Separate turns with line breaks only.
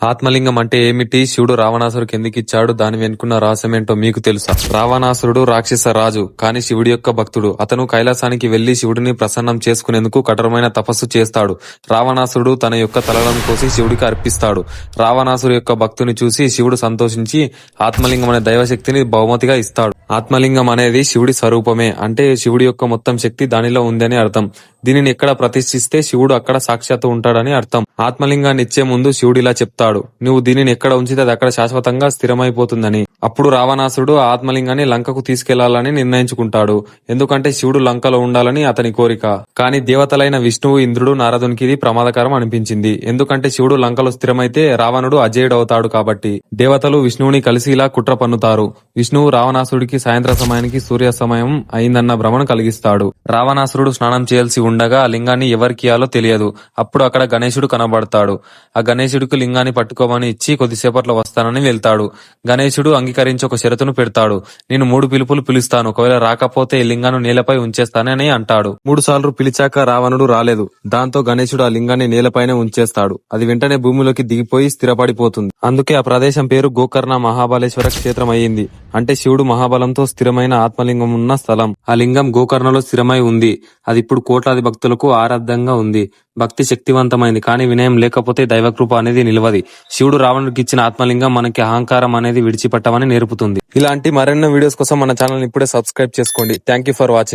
ఆత్మలింగం అంటే ఏమిటి? శివుడు రావణాసురుడికి ఎందుకు ఇచ్చాడు? దాని వెనుకున్న రహస్యమేంటో మీకు తెలుసా? రావణాసురుడు రాక్షస రాజు, కానీ శివుడి యొక్క భక్తుడు. అతను కైలాసానికి వెళ్లి శివుడిని ప్రసన్నం చేసుకునేందుకు కఠోరమైన తపస్సు చేస్తాడు. రావణాసురుడు తన యొక్క తలలను కోసి శివుడికి అర్పిస్తాడు. రావణాసురు యొక్క భక్తుని చూసి శివుడు సంతోషించి ఆత్మలింగం అనే దైవశక్తిని బహుమతిగా ఇస్తాడు. ఆత్మలింగం అనేది శివుడి స్వరూపమే, అంటే శివుడి యొక్క మొత్తం శక్తి దానిలో ఉందని అర్థం. దీనిని ఎక్కడ ప్రతిష్ఠిస్తే శివుడు అక్కడ సాక్షాత్తు ఉంటాడని అర్థం. ఆత్మలింగాన్ని ఇచ్చే ముందు శివుడు ఇలా చెప్తాడు, నువ్వు దీనిని ఎక్కడ ఉంచితే అది అక్కడ శాశ్వతంగా స్థిరమైపోతుందని. అప్పుడు రావణాసురుడు ఆ ఆత్మలింగాన్ని లంకకు తీసుకెళ్లాలని నిర్ణయించుకుంటాడు. ఎందుకంటే శివుడు లంకలో ఉండాలని అతని కోరిక. కానీ దేవతలైన విష్ణువు, ఇంద్రుడు, నారదునికి ఇది ప్రమాదకరం అనిపించింది. ఎందుకంటే శివుడు లంకలో స్థిరమైతే రావణుడు అజేయుడవుతాడు కాబట్టి. దేవతలు విష్ణువుని కలిసి ఇలా కుట్ర పన్నుతారు. విష్ణువు రావణాసురుడికి సాయంత్ర సమయానికి సూర్యాస్తమయం అయిందన్న భ్రమను కలిగిస్తాడు. రావణాసురుడు స్నానం చేయాల్సి ఉండగా ఆ లింగాన్ని ఎవరికియాలో తెలియదు. అప్పుడు అక్కడ గణేశుడు కనబడతాడు. ఆ గణేశుడికి లింగాన్ని పట్టుకోమని ఇచ్చి కొద్దిసేపట్లో వస్తానని వెళ్తాడు. గణేశుడు అంగీకరించి ఒక షరతును పెడతాడు. నేను 3 పిలుపులు పిలుస్తాను, ఒకవేళ రాకపోతే ఈ లింగాన్ని నేలపై ఉంచేస్తానని అంటాడు. 3 సార్లు పిలిచాక రావణుడు రాలేదు. దాంతో గణేశుడు ఆ లింగాన్ని నేలపైనే ఉంచేస్తాడు. అది వెంటనే భూమిలోకి దిగిపోయి స్థిరపడిపోతుంది. అందుకే ఆ ప్రదేశం పేరు గోకర్ణ మహాబలేశ్వర క్షేత్రం అయ్యింది. అంటే శివుడు మహాబలంతో స్థిరమైన ఆత్మలింగం ఉన్న స్థలం. ఆ లింగం గోకర్ణలో స్థిరమై ఉంది. అది ఇప్పుడు కోట్లాది భక్తులకు ఆరాధ్యంగా ఉంది. భక్తి శక్తివంతమైంది, కానీ వినయం లేకపోతే దైవకృప అనేది నిలవది. శివుడు రావణుడికి ఇచ్చిన ఆత్మలింగం మనకి అహంకారం అనేది విడిచిపెట్టమని నేర్పుతుంది. ఇలాంటి మరెన్నో వీడియోస్ కోసం మన ఛానల్ ఇప్పుడే సబ్స్క్రైబ్ చేసుకోండి. Thank you for watching.